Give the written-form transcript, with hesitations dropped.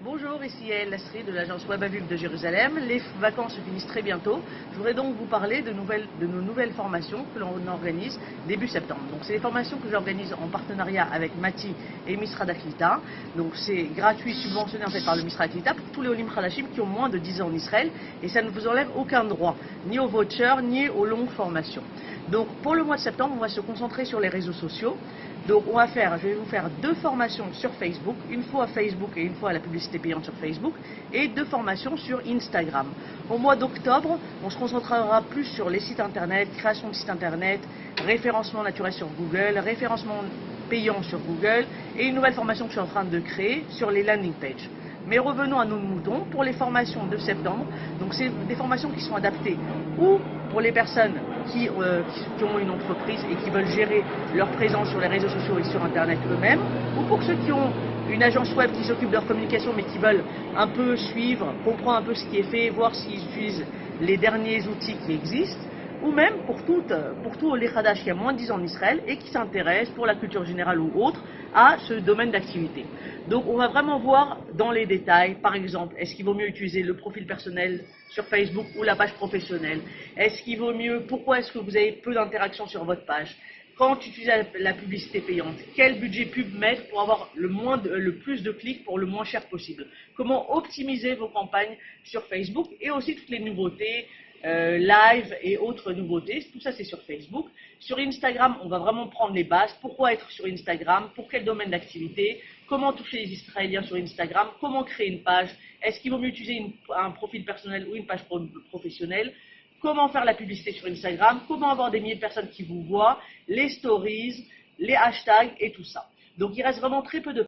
Bonjour, ici Yael Lasserie de l'agence Web à Vivre de Jérusalem. Les vacances se finissent très bientôt. Je voudrais donc vous parler de nos nouvelles formations que l'on organise début septembre. Donc c'est des formations que j'organise en partenariat avec Mati et Misrad Aklita. Donc c'est gratuit, subventionné en fait par le Misrad Aklita pour tous les Olim Khadashim qui ont moins de 10 ans en Israël, et ça ne vous enlève aucun droit, ni au voucher, ni aux longues formations. Donc pour le mois de septembre, on va se concentrer sur les réseaux sociaux. Donc je vais vous faire 2 formations sur Facebook, une fois à Facebook et une fois à la publicité payante sur Facebook, et 2 formations sur Instagram. Au mois d'octobre, on se concentrera plus sur les sites internet, création de sites internet, référencement naturel sur Google, référencement payant sur Google, et une nouvelle formation que je suis en train de créer sur les landing pages. Mais revenons à nos moutons pour les formations de septembre. Donc c'est des formations qui sont adaptées ou pour les personnes qui ont une entreprise et qui veulent gérer leur présence sur les réseaux sociaux et sur Internet eux-mêmes, ou pour ceux qui ont une agence web qui s'occupe de leur communication mais qui veulent un peu suivre, comprendre un peu ce qui est fait, voir s'ils utilisent les derniers outils qui existent, ou même pour tout les Khadash qui a moins de 10 ans en Israël et qui s'intéressent pour la culture générale ou autre à ce domaine d'activité. Donc on va vraiment voir dans les détails, par exemple, est-ce qu'il vaut mieux utiliser le profil personnel sur Facebook ou la page professionnelle? Est-ce qu'il vaut mieux, pourquoi est-ce que vous avez peu d'interactions sur votre page? Quand tu utilises la publicité payante, quel budget pub mettre pour avoir le plus de clics pour le moins cher possible? Comment optimiser vos campagnes sur Facebook, et aussi toutes les nouveautés, live et autres nouveautés, tout ça c'est sur Facebook. Sur Instagram, on va vraiment prendre les bases, pourquoi être sur Instagram, pour quel domaine d'activité, comment toucher les Israéliens sur Instagram, comment créer une page, est-ce qu'il vaut mieux utiliser un profil personnel ou une page professionnelle, comment faire la publicité sur Instagram, comment avoir des milliers de personnes qui vous voient, les stories, les hashtags et tout ça. Donc il reste vraiment très peu de